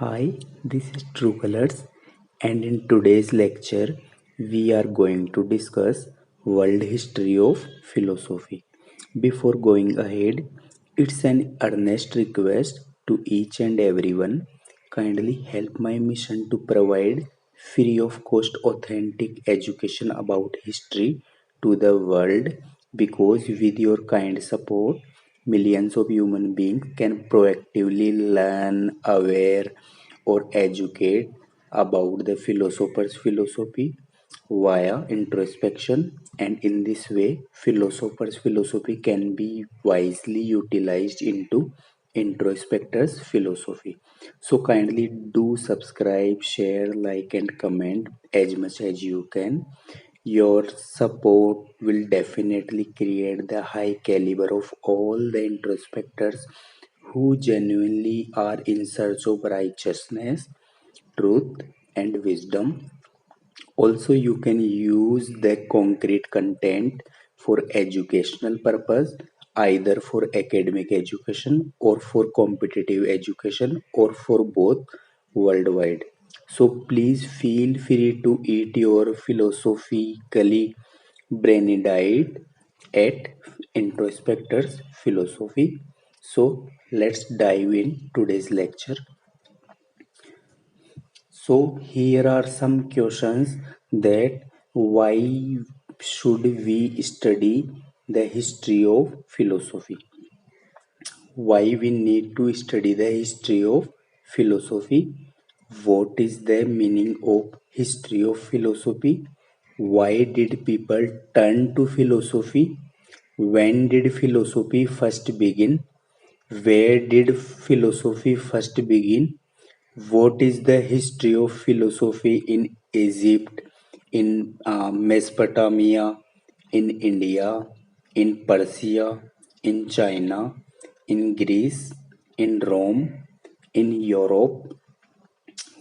Hi, this is True Colors, and in today's lecture, we are going to discuss world history of philosophy. Before going ahead, it's an earnest request to each and everyone kindly help my mission to provide free of cost authentic education about history to the world because with your kind support millions of human beings can proactively learn, aware, or educate about the philosopher's philosophy via introspection, and in this way philosopher's philosophy can be wisely utilized into introspector's philosophy. So kindly do subscribe, share, like, and comment as much as you can. Your support will definitely create the high caliber of all the introspectors who genuinely are in search of righteousness, truth, and wisdom. Also, you can use the concrete content for educational purpose, either for academic education or for competitive education or for both worldwide. So please feel free to eat your philosophically brainy diet at Introspector's Philosophy. So let's dive in today's lecture. So here are some questions that why should we study the history of philosophy? Why we need to study the history of philosophy? What is the meaning of history of philosophy? Why did people turn to philosophy? When did philosophy first begin? Where did philosophy first begin? What is the history of philosophy in Egypt, in Mesopotamia, in India, in Persia, in China, in Greece, in Rome, in Europe?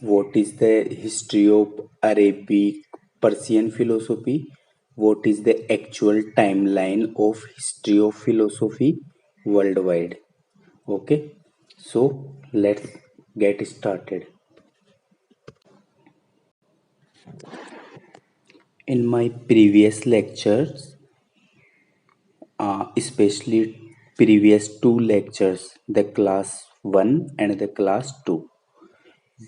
What is the history of Arabic, Persian philosophy? What is the actual timeline of history of philosophy worldwide? Okay, so let's get started. In my previous lectures, especially previous two lectures, the class 1 and the class 2,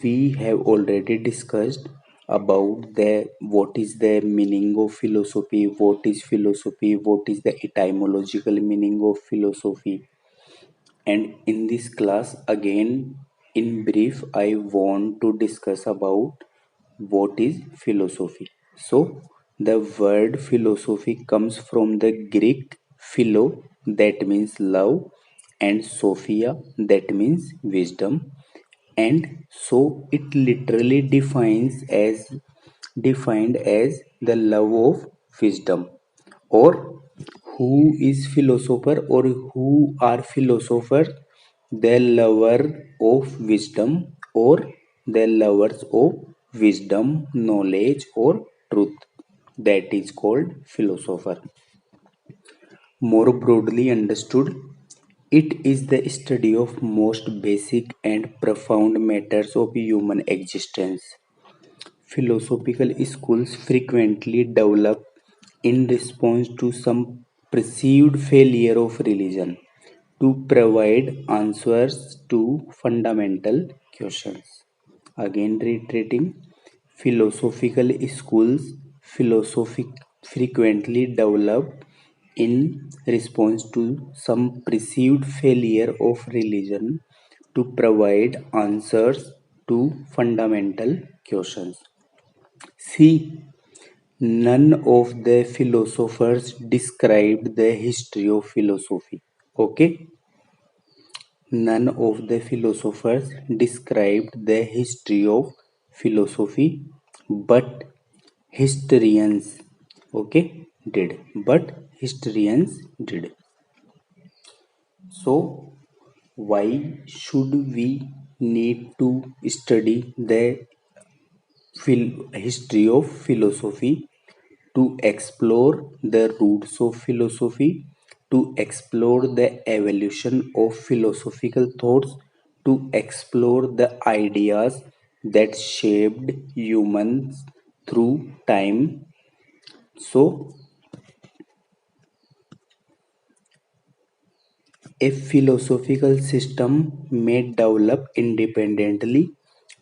we have already discussed about the what is the meaning of philosophy, what is the etymological meaning of philosophy, and in this class again in brief I want to discuss about what is philosophy. So the word philosophy comes from the Greek philo, that means love, and sophia, that means wisdom, and so it literally defined as the love of wisdom, or who is philosopher or who are philosophers, the lover of wisdom or the lovers of wisdom, knowledge, or truth, that is called philosopher. More broadly understood, it is the study of most basic and profound matters of human existence. Philosophical schools frequently develop in response to some perceived failure of religion to provide answers to fundamental questions. Again, reiterating, philosophical schools philosophic frequently develop in response to some perceived failure of religion to provide answers to fundamental questions. See, none of the philosophers described the history of philosophy. Okay? None of the philosophers described the history of philosophy, but historians, okay, did. But historians did. So, why should we need to study the history of philosophy? To explore the roots of philosophy, to explore the evolution of philosophical thoughts, to explore the ideas that shaped humans through time. So, a philosophical system may develop independently,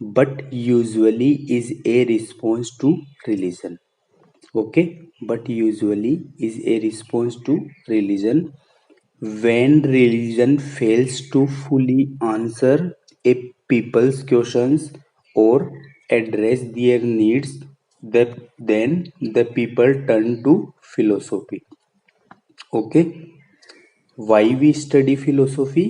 but usually is a response to religion. Okay, but usually is a response to religion. When religion fails to fully answer a people's questions or address their needs, then the people turn to philosophy. Okay, why we study philosophy?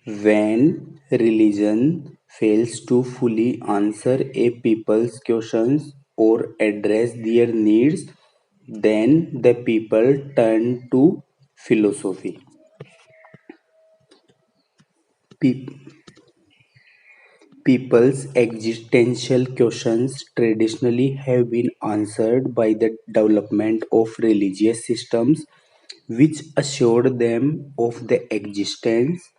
When religion fails to fully answer a people's questions or address their needs, then the people turn to philosophy. Pe- People's existential questions traditionally have been answered by the development of religious systems which assured them of the existence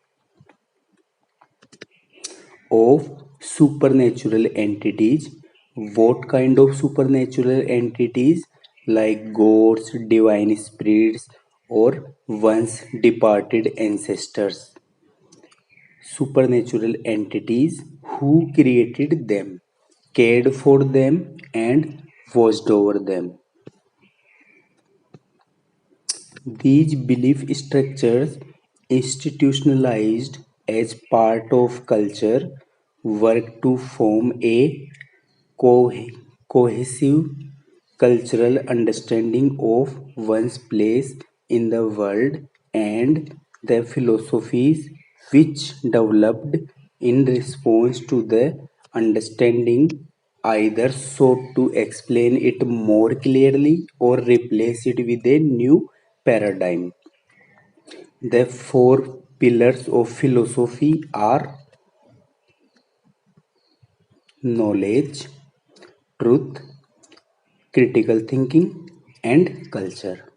of supernatural entities. What kind of supernatural entities? Like gods, divine spirits, or once departed ancestors. Supernatural entities who created them, cared for them, and watched over them. These belief structures, institutionalized as part of culture, work to form a co- cohesive cultural understanding of one's place in the world, and the philosophies which developed in response to the understanding either sought to explain it more clearly or replace it with a new paradigm. The four pillars of philosophy are knowledge, truth, critical thinking, and culture.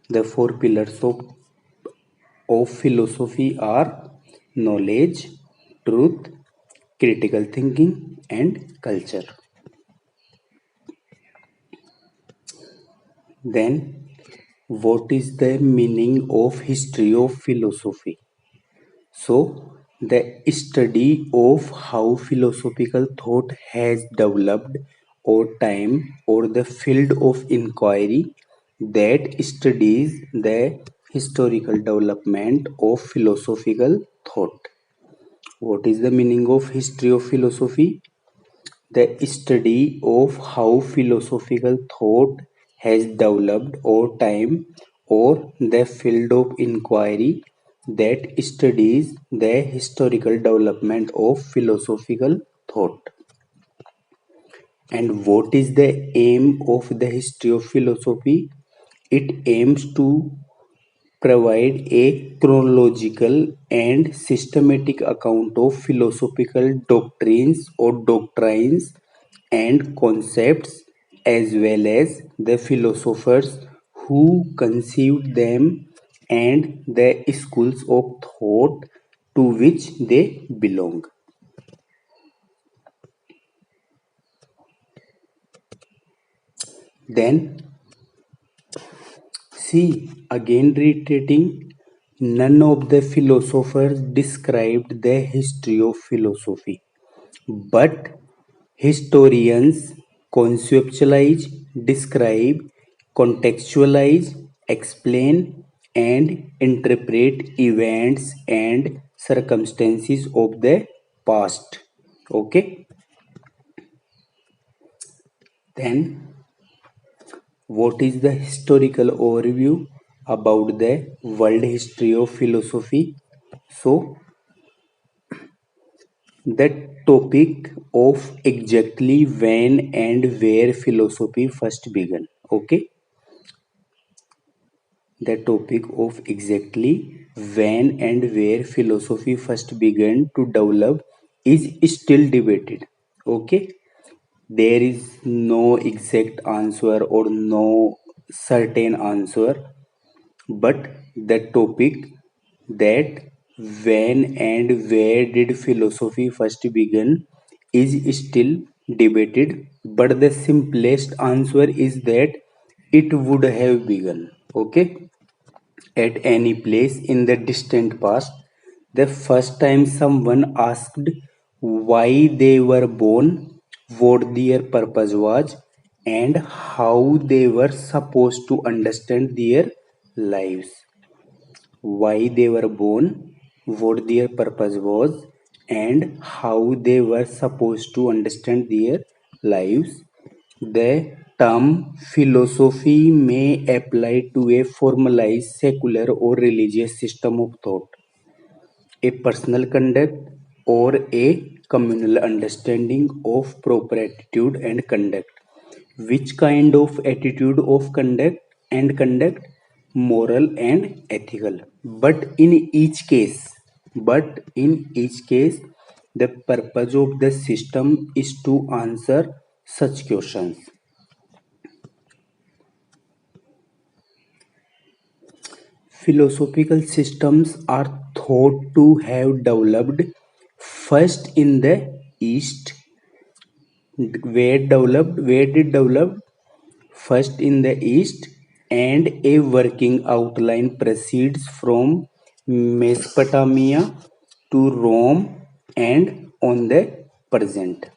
The four pillars of philosophy are knowledge, truth, critical thinking, and culture. Then, what is the meaning of history of philosophy? So, the study of how philosophical thought has developed over time, or the field of inquiry that studies the historical development of philosophical thought. What is the meaning of history of philosophy? The study of how philosophical thought has developed over time, or the field of inquiry that studies the historical development of philosophical thought. And what is the aim of the history of philosophy? It aims to provide a chronological and systematic account of philosophical doctrines and concepts, as well as the philosophers who conceived them and the schools of thought to which they belong. Then, see, again reiterating, none of the philosophers described the history of philosophy, but historians conceptualize, describe, contextualize, explain, and interpret events and circumstances of the past. Okay, then what is the historical overview about the world history of philosophy? So, the topic of exactly when and where philosophy first began. Okay, the topic of exactly when and where philosophy first began to develop is still debated. Okay, there is no exact answer or no certain answer, but the topic that when and where did philosophy first begin is still debated, but the simplest answer is that it would have begun. Okay, at any place in the distant past, the first time someone asked why they were born, what their purpose was, and how they were supposed to understand their lives. Why they were born, what their purpose was, and how they were supposed to understand their lives. The term philosophy may apply to a formalized secular or religious system of thought, a personal conduct, or a communal understanding of proper attitude and conduct. Which kind of attitude of conduct, moral and ethical. But in each case, the purpose of the system is to answer such questions. Philosophical systems are thought to have developed first in the East. Where did develop? First in the East, and a working outline proceeds from Mesopotamia to Rome and on the present.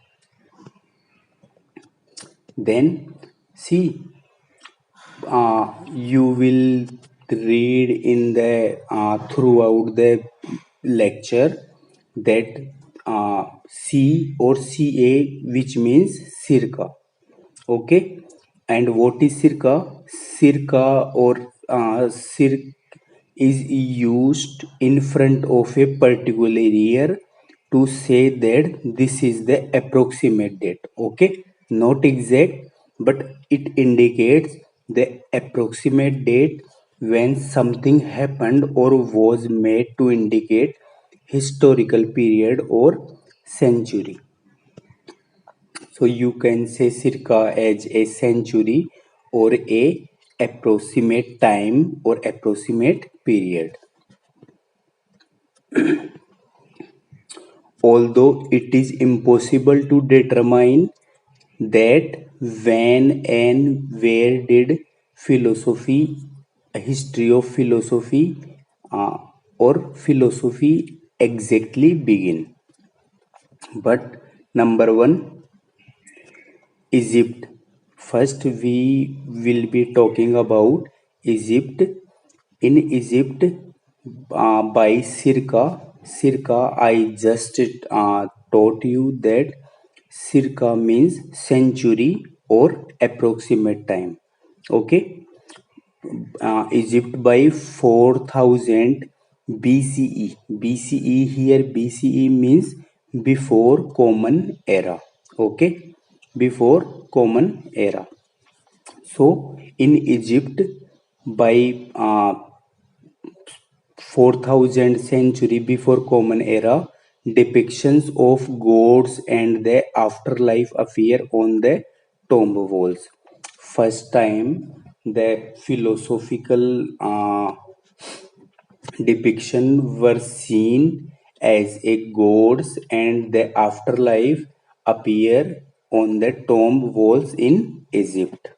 Then, see, you will read in the throughout the lecture that C or CA, which means circa. Okay, and what is circa or circ is used in front of a particular year to say that this is the approximate date. Okay, not exact, but it indicates the approximate date when something happened or was made to indicate historical period or century. So you can say circa as a century or a approximate time or approximate period. Although it is impossible to determine that when and where did philosophy, a history of philosophy uh, or philosophy exactly begin. But number one, Egypt. First, we will be talking about Egypt. In Egypt, by circa, I just taught you that circa means century or approximate time. Okay, Egypt by 4000 BCE. BCE here, BCE means before Common Era. Okay, before Common Era. So in Egypt by 4000 century before Common Era, depictions of gods and the afterlife appear on the tomb walls. First time the philosophical depiction were seen as a gods and the afterlife appear on the tomb walls in Egypt.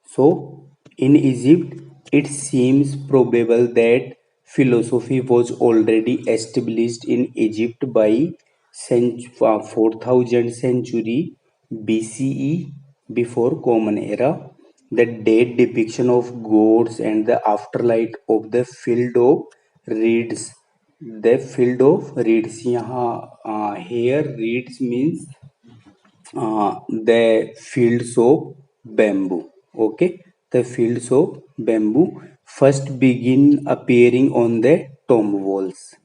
So, in Egypt, it seems probable that philosophy was already established in Egypt by 4000 century BCE before Common Era. The date depiction of gods and the afterlife of the field of reeds. The field of reeds. यहाँ here reeds means the fields of bamboo. Okay, the fields of bamboo first begin appearing on the tomb walls.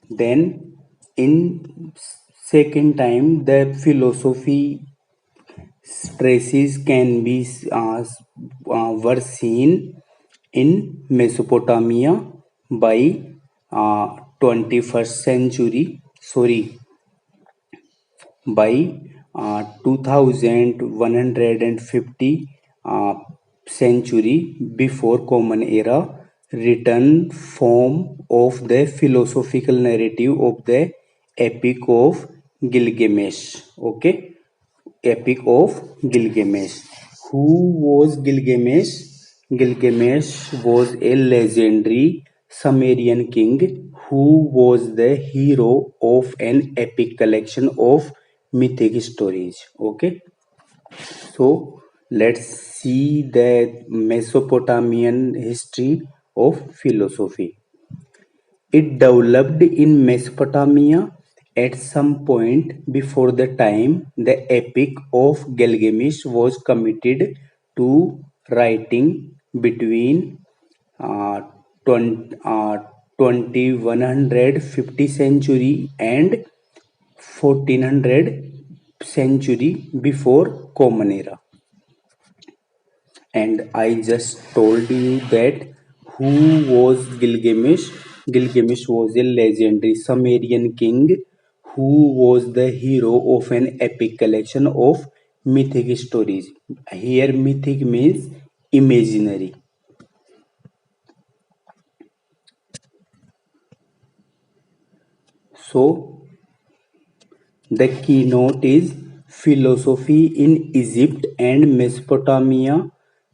Then, in second time, the philosophy traces can be were seen in Mesopotamia by 21st century. Sorry, by 2150 century before Common Era, written form of the philosophical narrative of the Epic of Gilgamesh. Okay, Epic of Gilgamesh. Who was Gilgamesh? Gilgamesh was a legendary Sumerian king who was the hero of an epic collection of mythic stories. Okay, so let's see the Mesopotamian history of philosophy. It developed in Mesopotamia at some point before the time the Epic of Gilgamesh was committed to writing between uh, 20, 2150 century and 1400 century before Common Era. And I just told you that who was Gilgamesh. Gilgamesh was a legendary Sumerian king who was the hero of an epic collection of mythic stories. Here, mythic means imaginary. So, the keynote is philosophy in Egypt and Mesopotamia.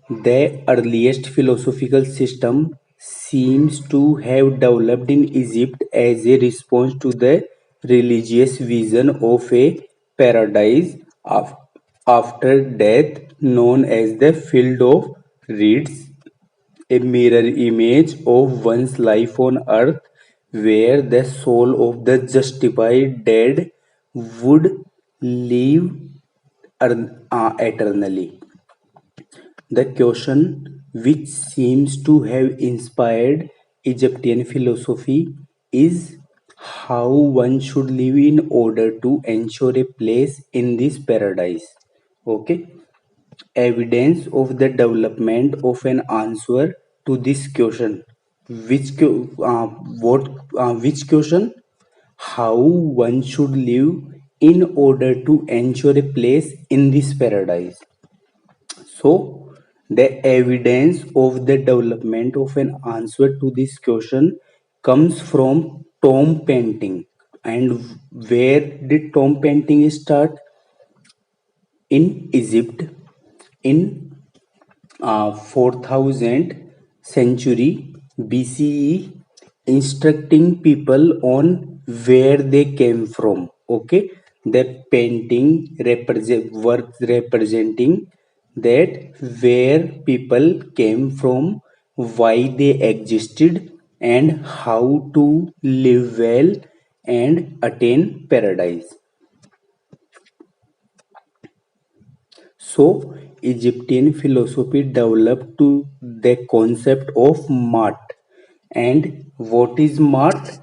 The earliest philosophical system seems to have developed in Egypt as a response to the religious vision of a paradise after death, known as the Field of Reeds, a mirror image of one's life on earth, where the soul of the justified dead would live eternally. The question, which seems to have inspired Egyptian philosophy, is how one should live in order to ensure a place in this paradise. Okay, evidence of the development of an answer to this question. Which what which question? How one should live in order to ensure a place in this paradise. So, the evidence of the development of an answer to this question comes from tomb painting. And where did tomb painting start? In Egypt, in 4000 century BCE, instructing people on where they came from. Okay, the painting were representing that where people came from, why they existed, and how to live well and attain paradise. So, Egyptian philosophy developed to the concept of mat. And what is mat?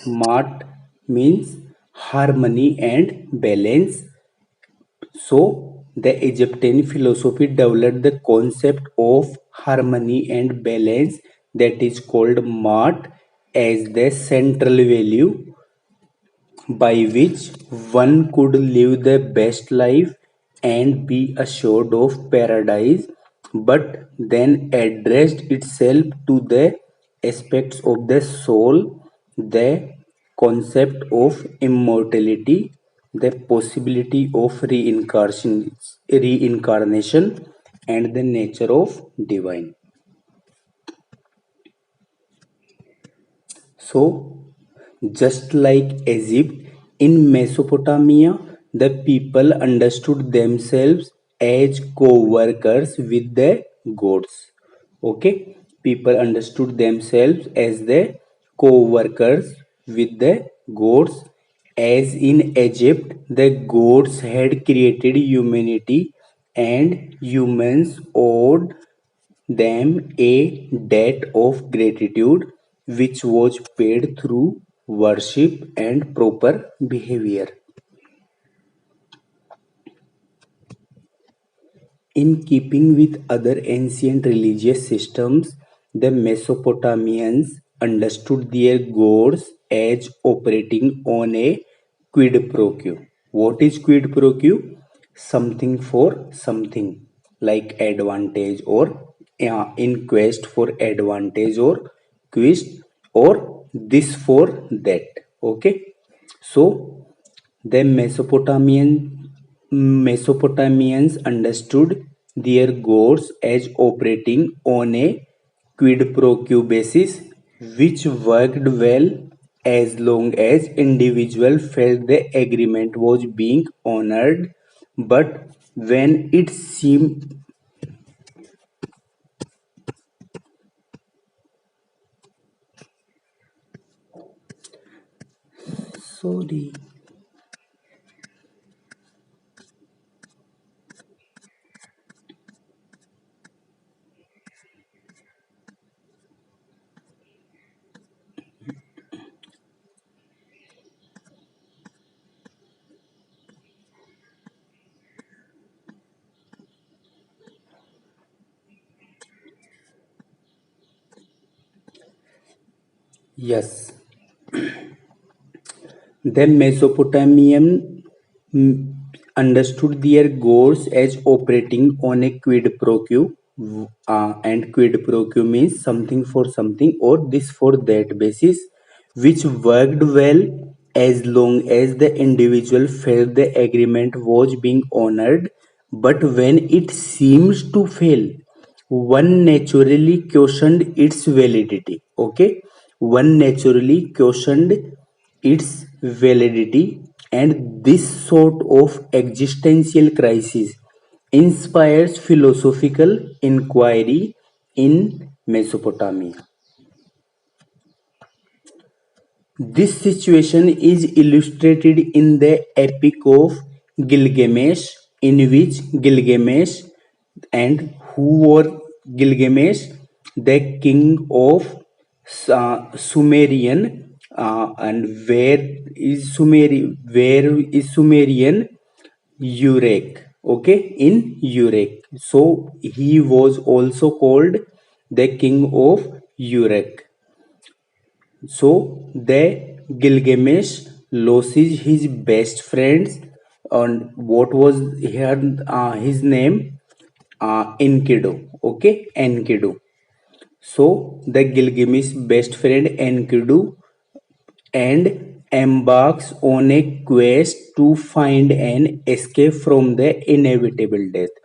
Mat means harmony and balance. So, the Egyptian philosophy developed the concept of harmony and balance, that is called mat, as the central value by which one could live the best life and be assured of paradise, but then addressed itself to the aspects of the soul, the concept of immortality, the possibility of reincarnation, and the nature of divine. So, just like Egypt, in Mesopotamia, the people understood themselves as co workers with the gods. Okay, people understood themselves as the co workers with the gods. As in Egypt, the gods had created humanity and humans owed them a debt of gratitude which was paid through worship and proper behavior. In keeping with other ancient religious systems, the Mesopotamians understood their gods as operating on a quid pro quo. What is quid pro quo? Something for something, like advantage or in quest for advantage or quest or this for that. Okay, so the Mesopotamians understood their gods as operating on a quid pro quo basis, which worked well as long as individual felt the agreement was being honored, but when it seemed sorry. Yes, the Mesopotamian mm, understood their gods as operating on a quid pro quo, and quid pro quo means something for something or this for that basis, which worked well as long as the individual felt the agreement was being honored, but when it seems to fail, one naturally questioned its validity. Okay, one naturally questioned its validity, and this sort of existential crisis inspires philosophical inquiry in Mesopotamia. This situation is illustrated in the Epic of Gilgamesh, in which Gilgamesh, and who were Gilgamesh, the king of Sumerian, and where is Sumerian? Uruk. Okay, in Uruk. So he was also called the king of Uruk. So the Gilgamesh loses his best friends, and what was here his name? Enkidu. Okay, Enkidu. So the Gilgamesh best friend Enkidu and embarks on a quest to find an escape from the inevitable death.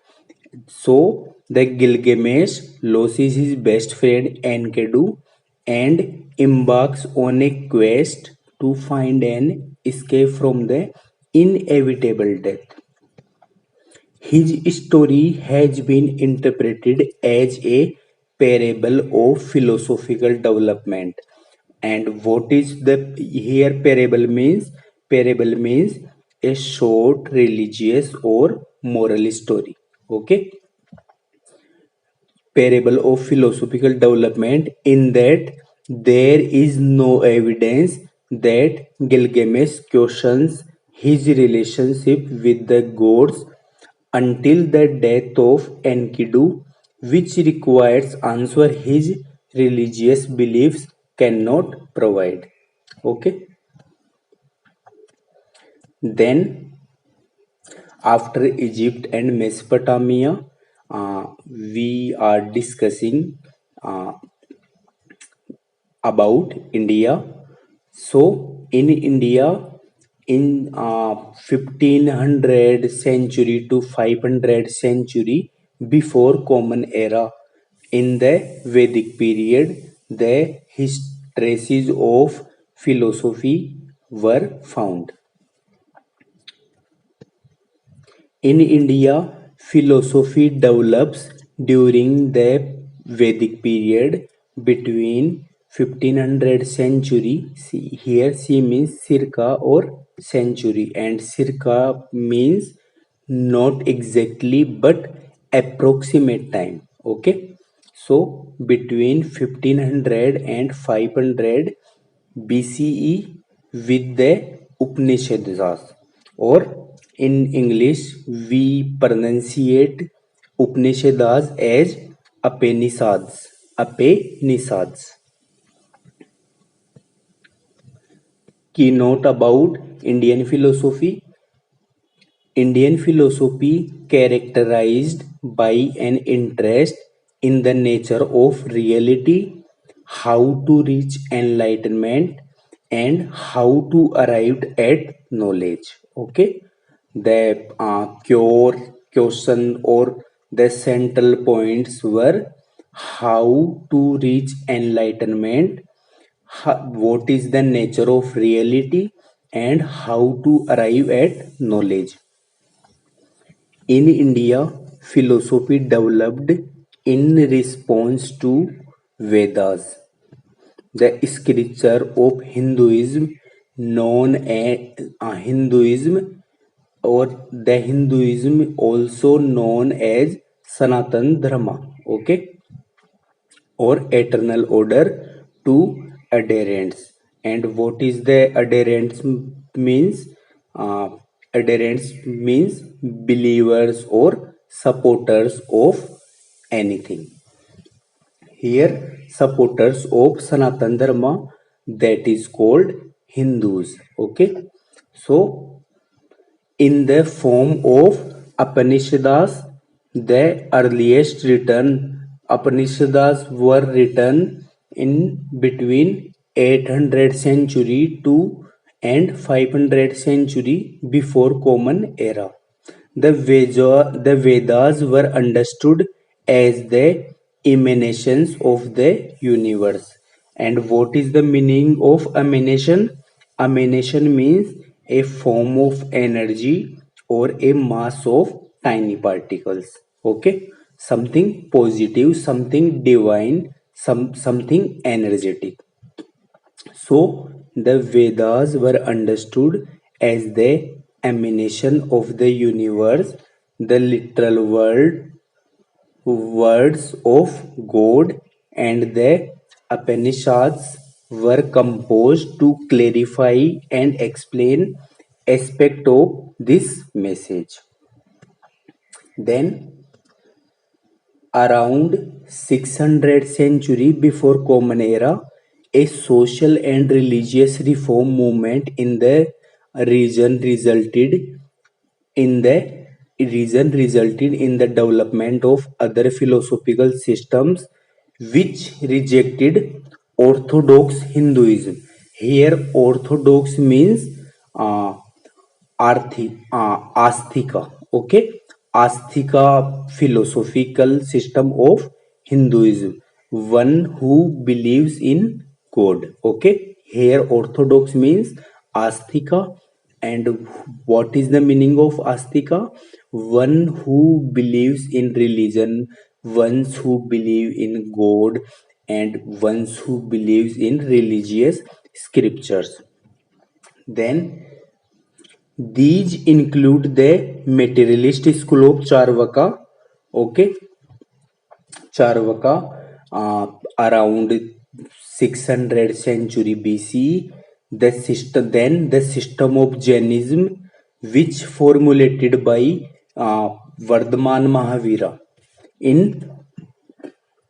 So the Gilgamesh loses his best friend Enkidu and embarks on a quest to find an escape from the inevitable death. His story has been interpreted as a parable of philosophical development. And what is the here parable means? Parable means a short religious or moral story. Okay, parable of philosophical development in that there is no evidence that Gilgamesh questions his relationship with the gods until the death of Enkidu, which requires answer his religious beliefs cannot provide. Okay, then after Egypt and Mesopotamia, we are discussing uh, about India. So in India, in 1500 century to 500 century before Common Era, in the Vedic period, the traces of philosophy were found. In India, philosophy develops during the Vedic period between 1500 century. See, here C means circa or century, and circa means not exactly but approximate time. Okay, so between 1500 and 500 BCE with the Upanishads, or in English we pronunciate Upanishads as Upanishads. Upanishads. Keynote about Indian philosophy. Indian philosophy characterized by an interest in the nature of reality, how to reach enlightenment, and how to arrive at knowledge. Okay, the core question or the central points were how to reach enlightenment, what is the nature of reality, and how to arrive at knowledge. In India, philosophy developed in response to Vedas, the scripture of Hinduism, known as Hinduism, or the Hinduism also known as Sanatan Dharma, okay, or eternal order to adherents. And what is the adherents means? uh, Adherents means believers or supporters of anything. Here, supporters of Sanatan Dharma, that is called Hindus. Okay, so in the form of Upanishads, the earliest written Upanishads were written in between 800 century to and 500 century before Common Era. The Vedas were understood as the emanations of the universe. And what is the meaning of emanation? Emanation means a form of energy or a mass of tiny particles. Okay, something positive, something divine, something energetic. So the Vedas were understood as the emanation of the universe, the literal words of God, and the Upanishads were composed to clarify and explain aspect of this message. Then around 600 century before Common Era, a social and religious reform movement in the region resulted in the development of other philosophical systems which rejected orthodox Hinduism. Here orthodox means uh, astika. Okay, astika philosophical system of Hinduism, one who believes in God. Okay, here orthodox means astika. And what is the meaning of astika? One who believes in religion, ones who believe in God, and ones who believes in religious scriptures. Then these include the materialist school of Charvaka. Okay, Charvaka, around 600 century BC. The system of Jainism, which formulated by Vardhaman Mahavira in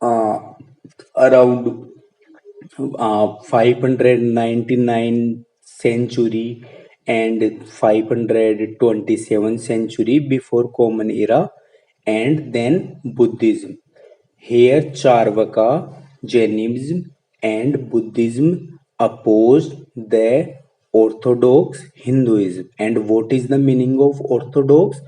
uh, around 599 century and 527 century before Common Era, and then Buddhism. Here Charvaka, Jainism and Buddhism opposed the Orthodox Hinduism. And what is the meaning of Orthodox?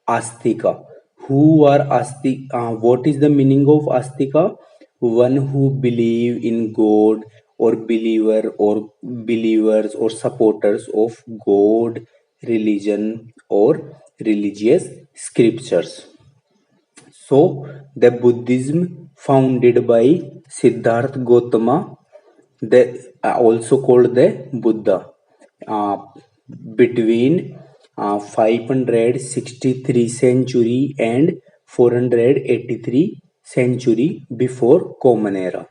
Astika. Who are Astika? What is the meaning of Astika? One who believe in God, or believer or believers or supporters of God, religion or religious scriptures. So the Buddhism founded by Siddhartha Gautama, also called the Buddha, uh, between 563 century and 483 century before Common Era.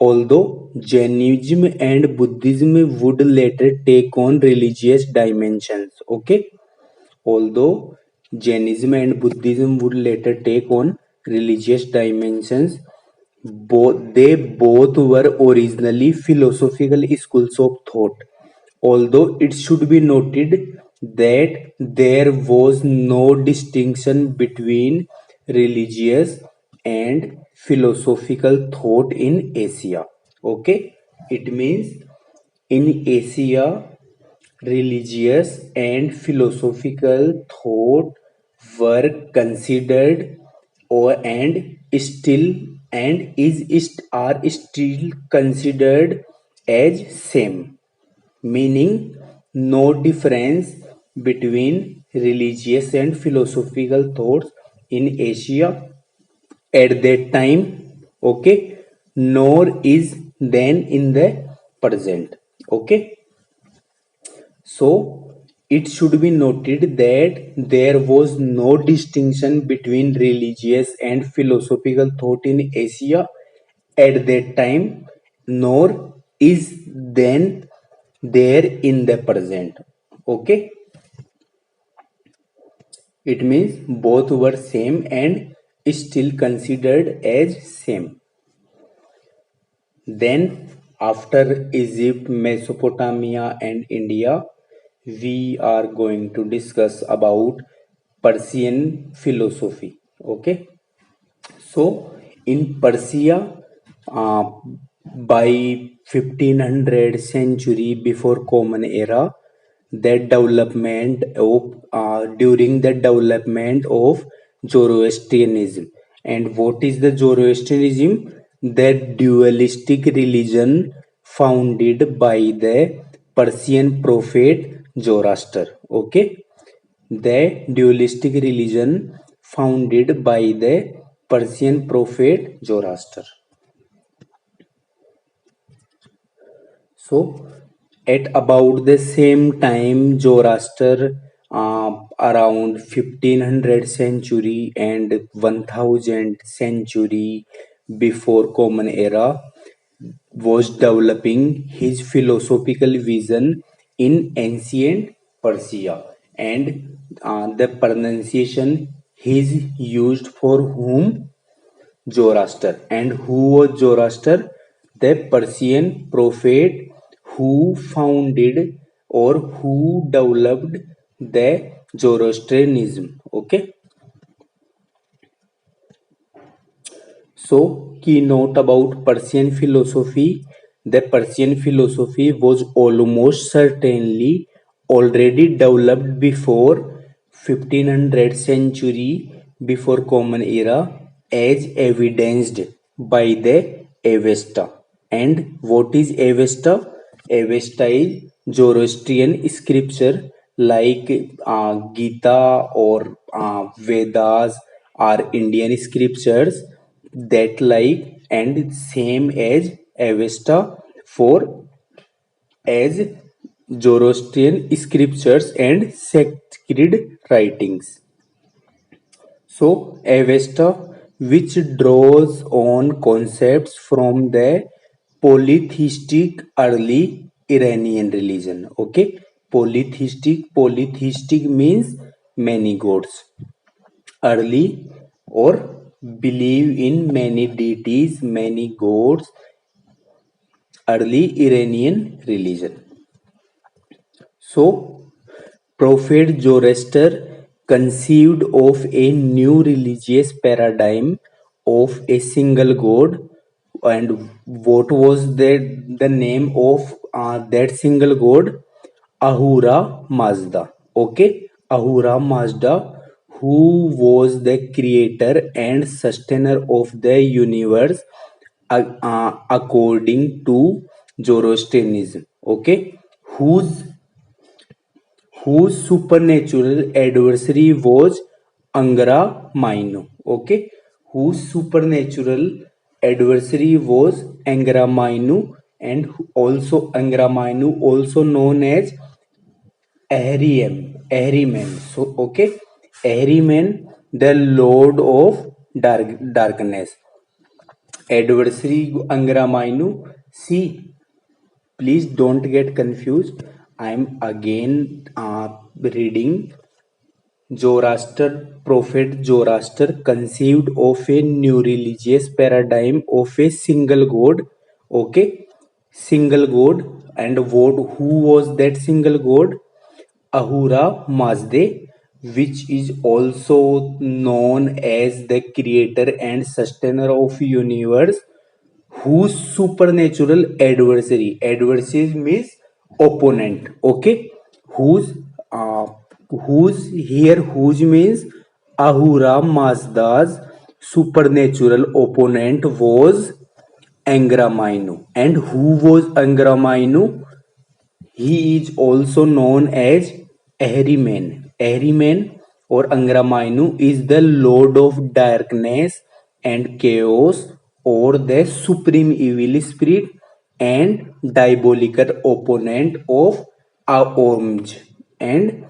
Although Jainism and Buddhism would later take on religious dimensions. Okay, although Jainism and Buddhism would later take on religious dimensions, both were originally philosophical schools of thought. Although it should be noted that there was no distinction between religious and philosophical thought in Asia. Okay, it means in Asia religious and philosophical thought were considered or still are still considered as same, meaning no difference between religious and philosophical thoughts in Asia at that time, okay, nor is then in the present. Okay, so it should be noted that there was no distinction between religious and philosophical thought in Asia at that time, nor is then there in the present. Okay, it means both were same and still considered as same. Then, after Egypt, Mesopotamia, and India, we are going to discuss about Persian philosophy. Okay, so in Persia, uh, by 1500 century before Common Era, that development of during the development of Zoroastrianism. And what is the Zoroastrianism? That dualistic religion founded by the Persian prophet Zoroaster. Okay, the dualistic religion founded by the Persian prophet Zoroaster. So, at about the same time, Zoroaster, around 1500 century and 1000 century before Common Era, was developing his philosophical vision in ancient Persia, and the pronunciation is used for whom? Zoroaster. And who was Zoroaster? The Persian prophet who founded or who developed the Zoroastrianism. Okay. So, keynote about Persian philosophy. The Persian philosophy was almost certainly already developed before 1500 century before Common Era, as evidenced by the Avesta. And what is Avesta? Avesta is Zoroastrian scripture like Gita or Vedas are Indian scriptures that like and same as Avesta for as Zoroastrian scriptures and sacred writings. So Avesta, which draws on concepts from the polytheistic early Iranian religion. Okay, polytheistic means many gods. Early or believe in many deities, many gods. Early Iranian religion. So Prophet Zoroaster conceived of a new religious paradigm of a single god. And what was the name of that single god? Ahura Mazda. Okay, Ahura Mazda, who was the creator and sustainer of the universe according to Zoroastrianism. Okay, whose supernatural adversary was Angra Mainyu. Okay, whose supernatural adversary was Angra Mainyu, and also Angra Mainyu, also known as Ahriman. So, okay, Ahriman, the Lord of Darkness. Adversary Angra Mainyu. See, please don't get confused. I'm again reading. Prophet Zoroaster conceived of a new religious paradigm of a single god. Okay, single god. And who was that single god? Ahura Mazda, which is also known as the creator and sustainer of universe, whose supernatural adversary means opponent, okay, whose uh, whose means Ahura Mazda's supernatural opponent was Angramainu. And who was Angramainu? He is also known as Ahriman. Ahriman or Angramainu is the Lord of Darkness and Chaos, or the supreme evil spirit and diabolical opponent of Ormj, and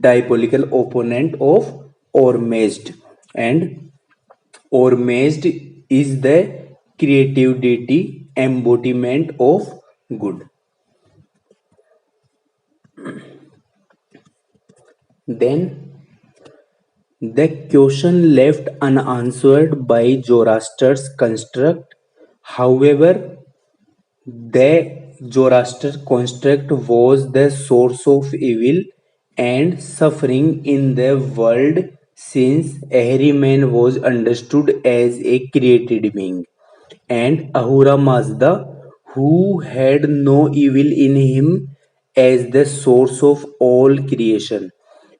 diabolical opponent of Ormezd. And Ormezd is the creative deity embodiment of good. Then the question left unanswered by Zoroaster's construct. However, the Zoroaster construct was the source of evil and suffering in the world, since Ahriman was understood as a created being, and Ahura Mazda, who had no evil in him, as the source of all creation.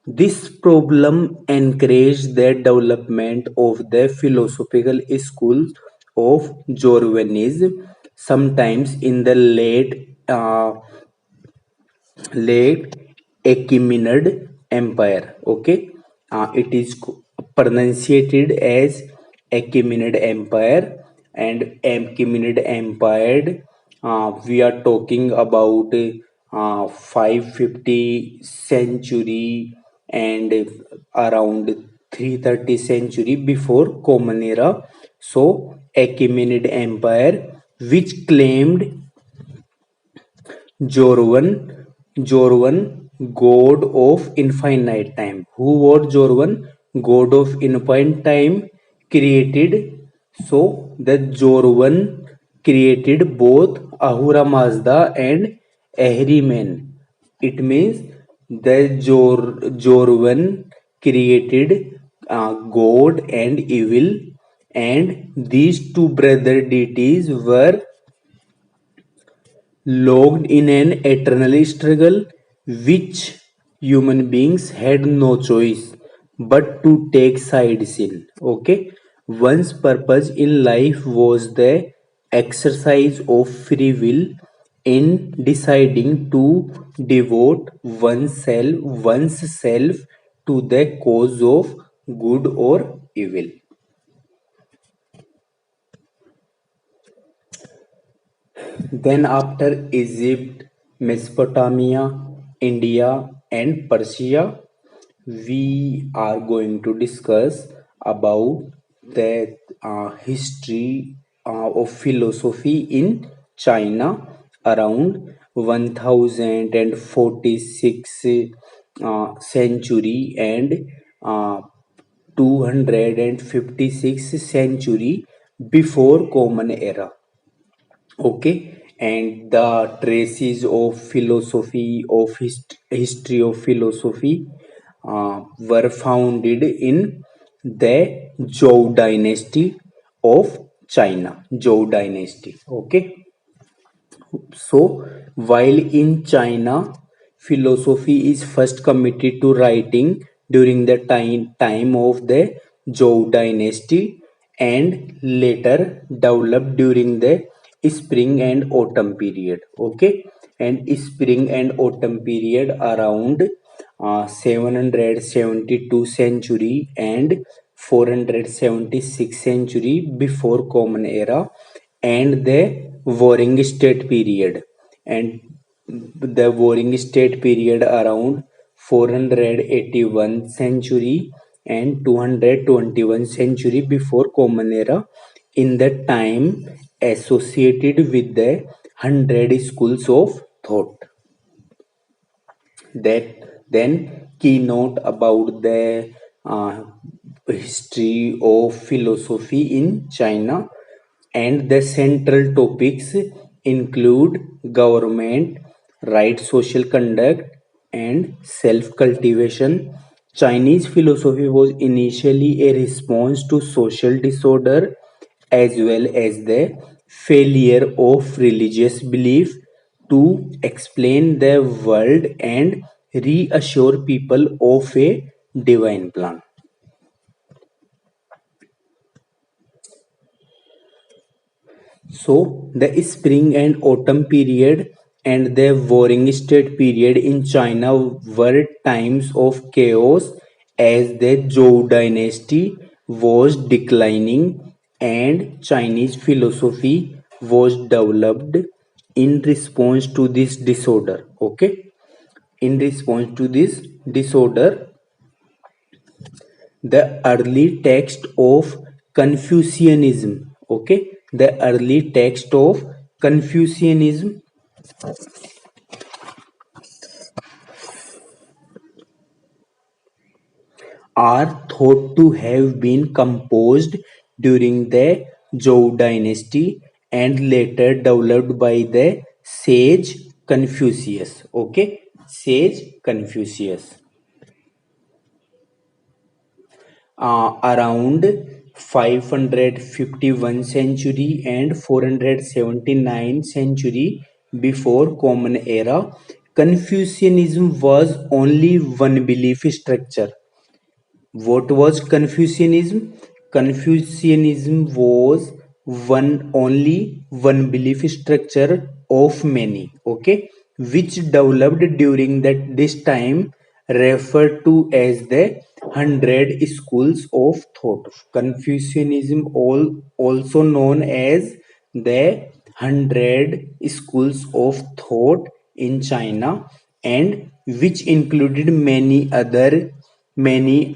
This problem encouraged the development of the philosophical schools of Jordanism, sometimes in the late Achaemenid Empire. Okay, it is pronunciated as Achaemenid Empire, and Achaemenid Empire. We are talking about 550 century and around 330 century before Common Era. So Achaemenid Empire, which claimed Jorvan, Jorvan, god of infinite time. Who was Jorvan? God of infinite time created. So the Jorvan created both Ahura Mazda and Ahriman. It means the Jorvan created God and evil, and these two brother deities were locked in an eternal struggle, which human beings had no choice but to take sides in. Okay, one's purpose in life was the exercise of free will in deciding to devote oneself to the cause of good or evil. Then, after Egypt, Mesopotamia, India, and Persia, we are going to discuss about the history of philosophy in China around 1046 century and uh, 256 century before Common Era. Okay, and the traces of philosophy of history of philosophy were founded in the Zhou dynasty of China. Zhou dynasty. Okay, so while in China, philosophy is first committed to writing during the time of the Zhou dynasty, and later developed during the spring and autumn period. Okay, and spring and autumn period around 772 century and 476 century before Common Era, and the Warring State period, and the Warring State period around 481 century and 221 century before Common Era, in the time associated with the 100 schools of thought. That then keynote about the history of philosophy in China, and the central topics include government, right, social conduct, and self cultivation, Chinese philosophy was initially a response to social disorder as well as the failure of religious belief to explain the world and reassure people of a divine plan. So, the spring and autumn period and the warring state period in China were times of chaos as the Zhou dynasty was declining and Chinese philosophy was developed in response to this disorder. Okay, in response to this disorder, the early text of Confucianism. Okay, the early text of Confucianism are thought to have been composed during the Zhou dynasty and later developed by the sage Confucius. Okay, sage Confucius. Around 551 century and 479 century before common era, Confucianism was only one belief structure. What was Confucianism? Confucianism was one belief structure of many, okay, which developed during this time, referred to as the hundred schools of thought. Confucianism, also known as the hundred schools of thought in China, and which included many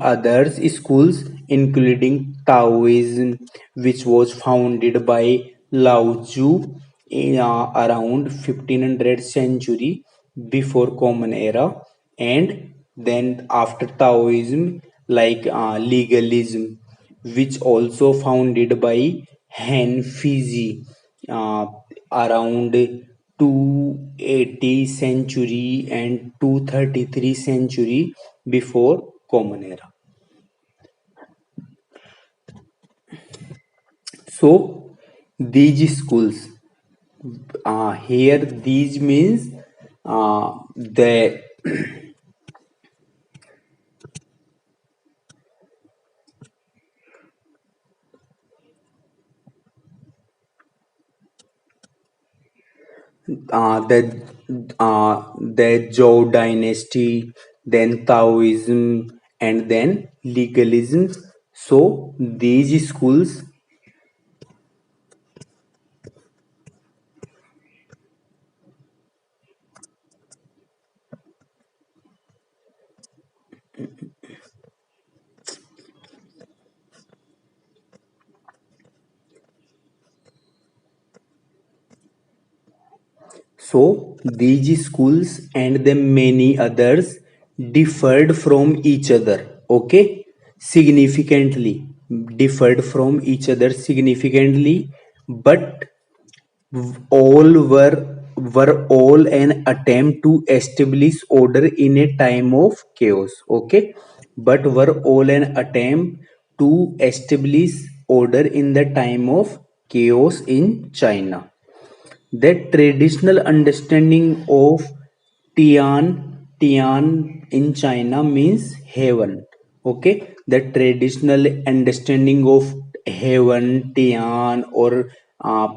others schools including Taoism, which was founded by Lao Tzu in around 1500 century before common era, and then after Taoism, like legalism, which also founded by Han Fiji uh, around 280 century and 233 century before common era. So these schools, here these means the Zhou dynasty, then Taoism, and then legalism. So these schools. So these schools and the many others differed from each other. Okay, significantly differed from each other significantly, but all were all an attempt to establish order in a time of chaos. Okay, but were all an attempt to establish order in the time of chaos in China. The traditional understanding of Tian in China means heaven. Okay, the traditional understanding of heaven, Tian, or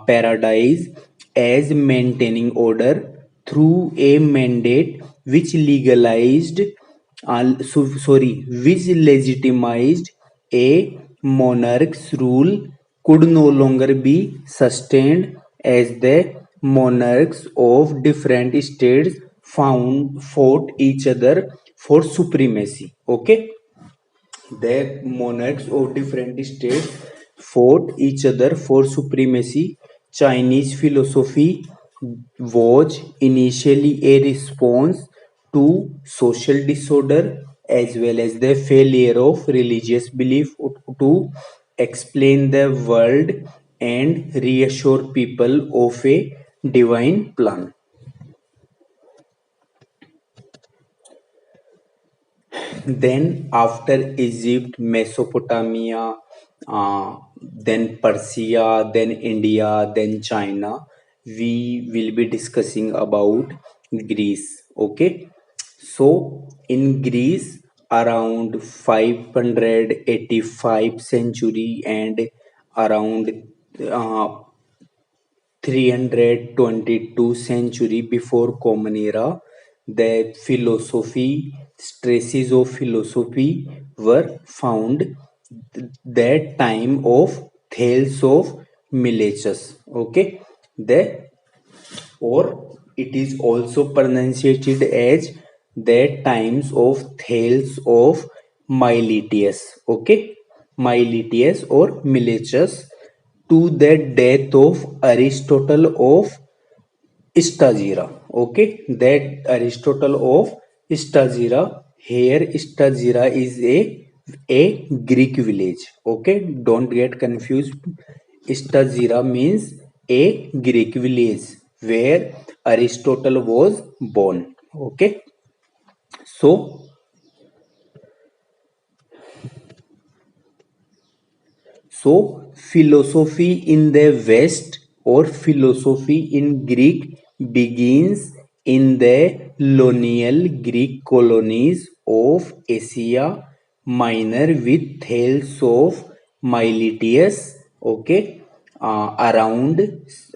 paradise as maintaining order through a mandate which which legitimized a monarch's rule could no longer be sustained as the monarchs of different states found fought each other for supremacy. Okay, the monarchs of different states fought each other for supremacy. Chinese philosophy was initially a response to social disorder as well as the failure of religious belief to explain the world and reassure people of a divine plan. Then after Egypt, Mesopotamia, then Persia, then India, then China, we will be discussing about Greece. Okay, so in Greece, around 585 century and around uh, 322 century before Common Era, the philosophy, traces of philosophy were found that time of Thales of Miletus. Okay, the or it is also pronunciated as the times of Thales of Miletus. Okay, Miletus or Miletus to the death of Aristotle of Stagira. Okay, that Aristotle of Stagira. Here, Stagira is a Greek village. Okay, don't get confused. Stagira means a Greek village where Aristotle was born. Okay, so philosophy in the West or philosophy in Greek begins in the colonial Greek colonies of Asia Minor with Thales of Miletus, okay, around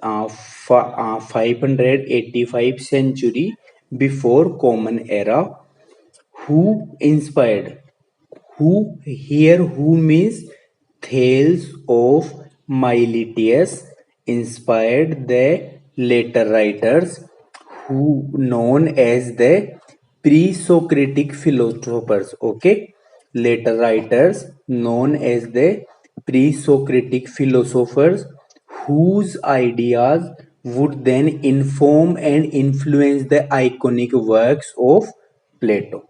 585 century before Common Era. Who inspired? Who means Thales of Miletus inspired the later writers who known as the pre-Socratic philosophers. Okay, later writers known as the pre-Socratic philosophers whose ideas would then inform and influence the iconic works of Plato.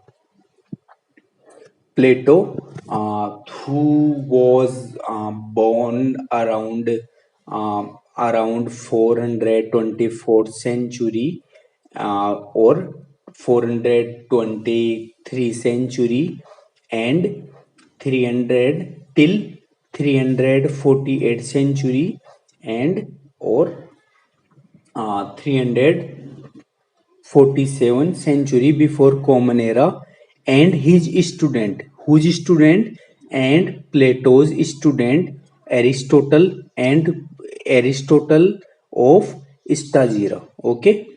Plato, who was born around 424th century or 423 century and 300 till 348 century and or 347 century before Common Era, and his student, whose student and Plato's student Aristotle of Stagira. Okay,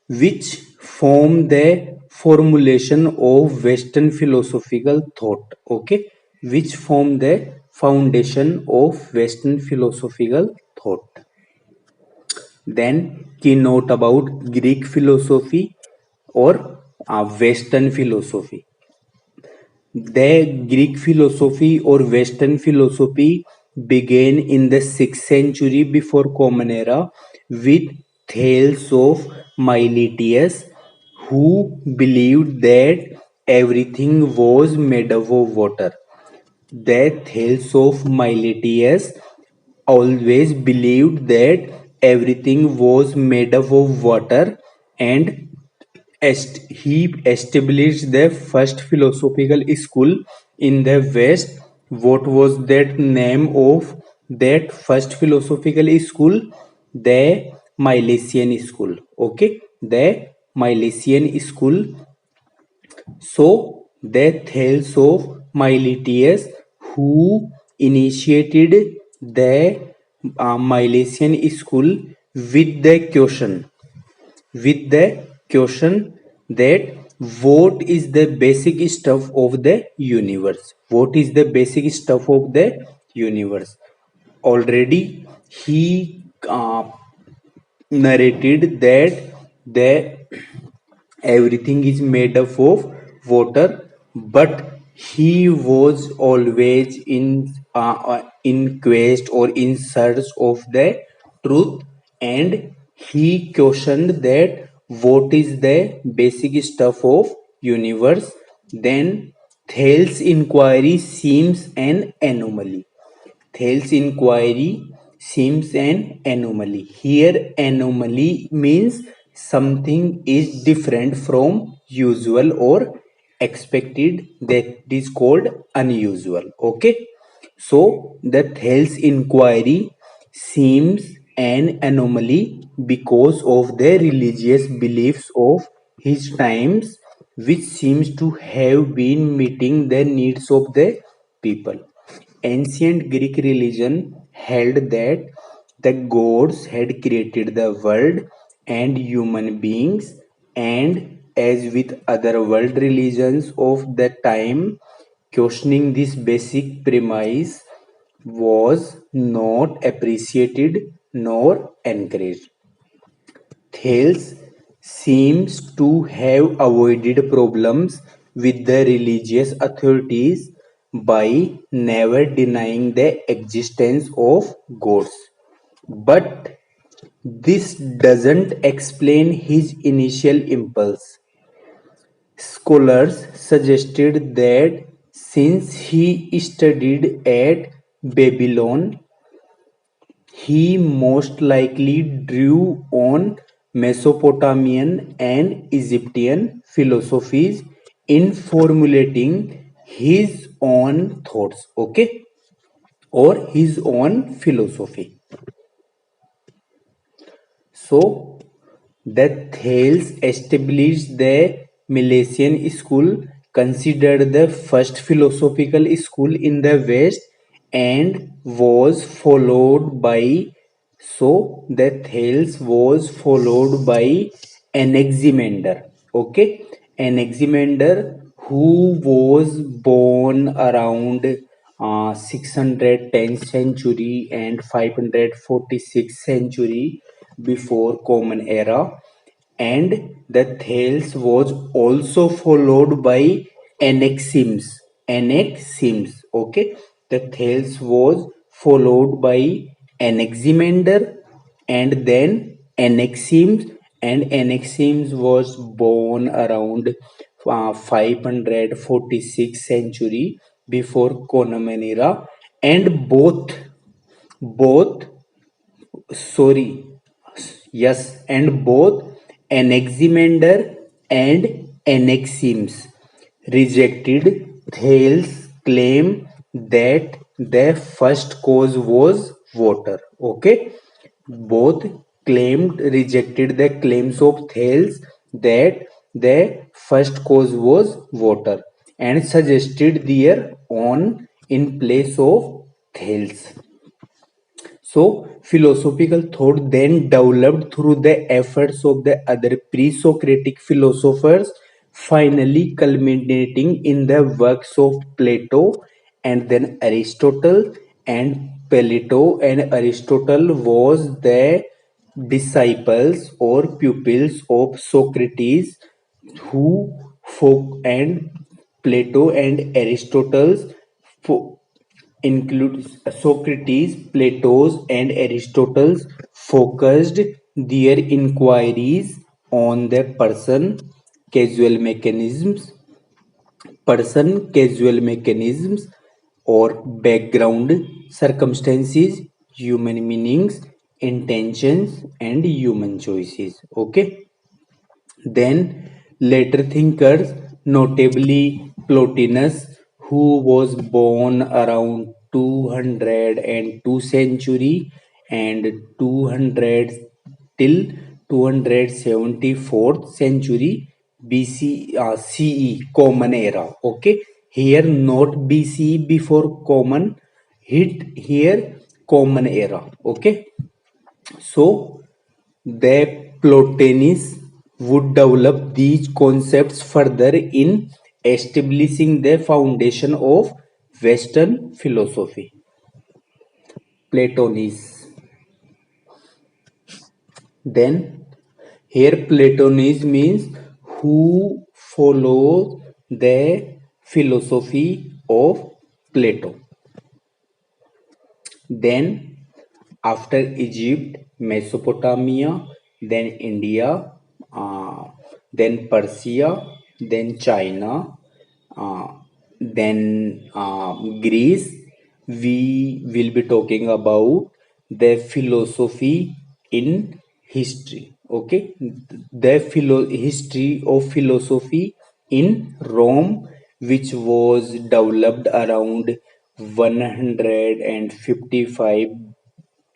which form the formulation of Western philosophical thought. Okay, which form the foundation of Western philosophical thought. Then keynote about Greek philosophy or Western philosophy. The Greek philosophy or Western philosophy began in the 6th century before Common Era with Thales of Miletus, who believed that everything was made up of water. The Thales of Miletus always believed that everything was made up of water, and he established the first philosophical school in the West. What was that name of that first philosophical school? The Milesian School. Okay, the Milesian School. So the Thales of Miletus, who initiated the Milesian school with the question that what is the basic stuff of the universe? What is the basic stuff of the universe? Already he narrated that the everything is made up of water, but he was always in quest or in search of the truth, and he questioned that what is the basic stuff of universe. Then Thales inquiry seems an anomaly. Thales inquiry seems an anomaly. Here, anomaly means something is different from usual or expected, that is called unusual. Okay, so the Thales inquiry seems an anomaly because of the religious beliefs of his times, which seems to have been meeting the needs of the people. Ancient Greek religion held that the gods had created the world and human beings, and as with other world religions of the time, questioning this basic premise was not appreciated nor encouraged. Thales seems to have avoided problems with the religious authorities by never denying the existence of gods. But this doesn't explain his initial impulse. Scholars suggested that since he studied at Babylon, he most likely drew on Mesopotamian and Egyptian philosophies in formulating his own thoughts, okay, or his own philosophy. So, the Thales established the Milesian school, considered the first philosophical school in the West, and was followed by the Thales was followed by Anaximander. Okay, Anaximander, who was born around 610th century and 546th century before Common Era, and the Thales was also followed by Anaxims. Anaxims, okay. The Thales was followed by Anaximander and then Anaxims, and Anaxims was born around 546 century before Common Era, and both sorry yes, and both Anaximander and Anaxims rejected Thales' claim that the first cause was water. Okay, both claimed rejected the claims of Thales that the first cause was water and suggested their own in place of Thales. So, philosophical thought then developed through the efforts of the other pre Socratic philosophers, finally culminating in the works of Plato and then Aristotle. And Plato and Aristotle was the disciples or pupils of Socrates, who folk and Plato and Aristotle's includes Socrates, Plato's, and Aristotle's focused their inquiries on the person causal mechanisms or background circumstances, human meanings, intentions, and human choices. Okay. Then later thinkers, notably Plotinus, who was born around 202 century and 200 till 274th century BC CE, Common Era. Okay, here not BC before Common, hit here Common Era. Okay, so the Plotinus would develop these concepts further in establishing the foundation of Western philosophy. Platonism. Then here Platonism means who follows the philosophy of Plato. Then after Egypt, Mesopotamia, then India, uh, then Persia, then China, uh, then Greece. We will be talking about the philosophy in history. Okay, the history of philosophy in Rome, which was developed around 155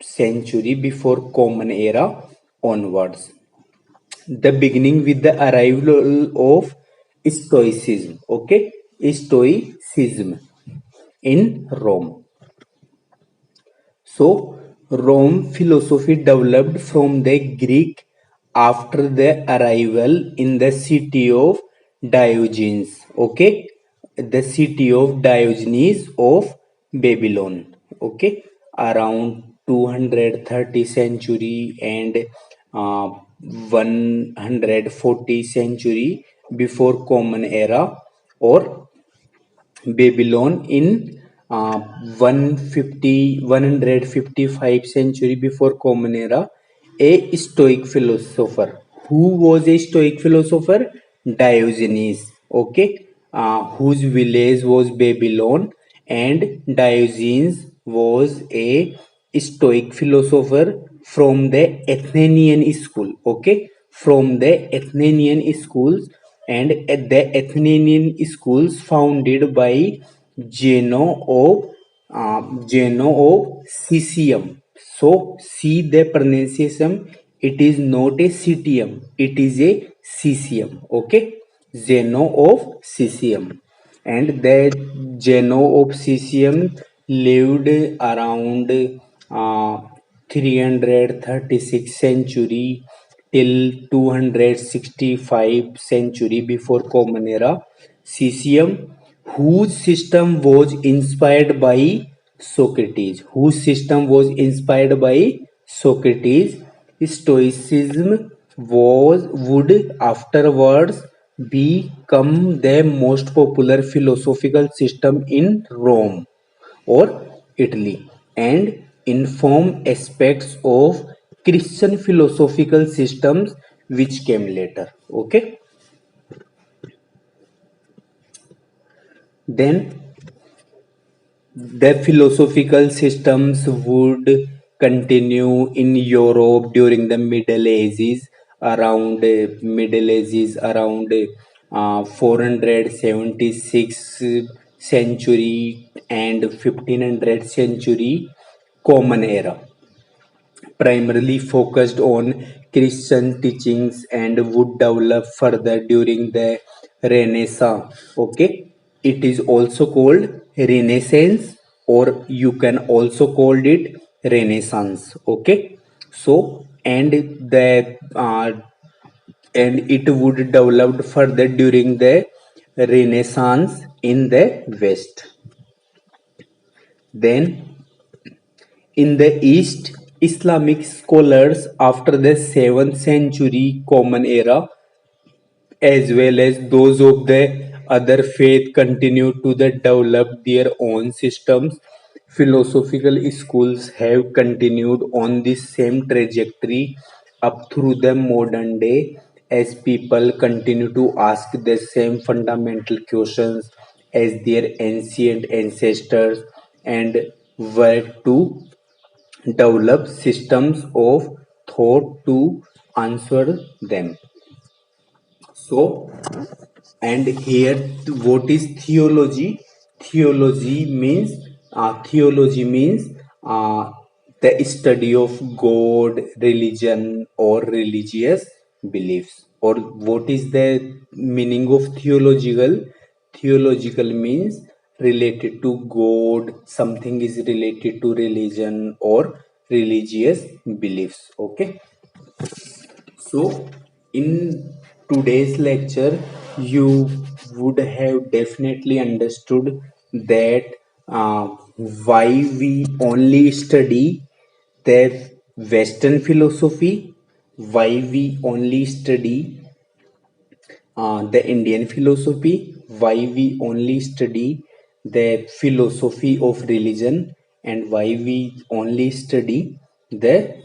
century before Common Era onwards. The beginning with the arrival of Stoicism. Okay, Stoicism in Rome. So, Rome philosophy developed from the Greek after the arrival in the city of Diogenes. Okay, the city of Diogenes of Babylon. Okay, around 230 century and 140 century before Common Era, or Babylon in 155 century before Common Era, a Stoic philosopher. Who was a Stoic philosopher? Diogenes. Okay, whose village was Babylon, and Diogenes was a Stoic philosopher from the Athenian school. Okay, from the Athenian schools, and at the Athenian schools founded by Zeno of Cesium. So see the pronunciation. It is not a Citium. It is a Cesium. Okay, Zeno of Cesium, and the Zeno of Cesium lived around 336 century till 265 century before Common Era. Cesium, whose system was inspired by Socrates. Whose system was inspired by Socrates. Stoicism would afterwards become the most popular philosophical system in Rome or Italy, and inform aspects of Christian philosophical systems which came later. Okay, then the philosophical systems would continue in Europe during the Middle Ages around 476 century and 1500 century Common Era, primarily focused on Christian teachings, and would develop further during the Renaissance. Okay, it is also called Renaissance, or you can also call it Renaissance. Okay, so and it would develop further during the Renaissance in the West. Then in the East, Islamic scholars after the 7th century Common Era, as well as those of the other faith, continue to develop their own systems. Philosophical schools have continued on this same trajectory up through the modern day, as people continue to ask the same fundamental questions as their ancient ancestors, and work to develop systems of thought to answer them. So, and here, what is theology? Theology means the study of God, religion, or religious beliefs. Or what is the meaning of theological? Theological means related to God. Something is related to religion or religious beliefs. Okay. So, in today's lecture, you would have definitely understood that why we only study the Western philosophy, why we only study the Indian philosophy, why we only study the philosophy of religion, and why we only study the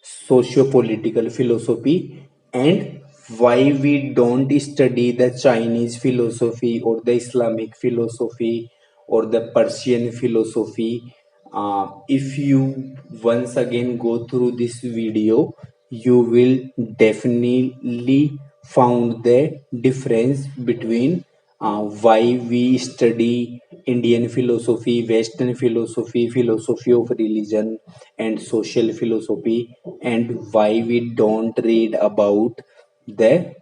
socio-political philosophy, and why we don't study the Chinese philosophy or the Islamic philosophy or the Persian philosophy. If you once again go through this video, you will definitely found the difference between why we study Indian philosophy, Western philosophy, philosophy of religion, and social philosophy, and why we don't read about the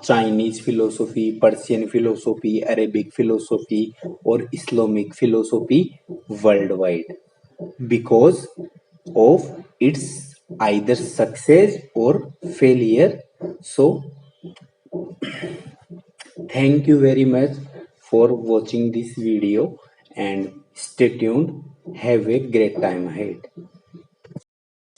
Chinese philosophy, Persian philosophy, Arabic philosophy, or Islamic philosophy worldwide, because of its either success or failure. So, thank you very much for watching this video and stay tuned. Have a great time ahead.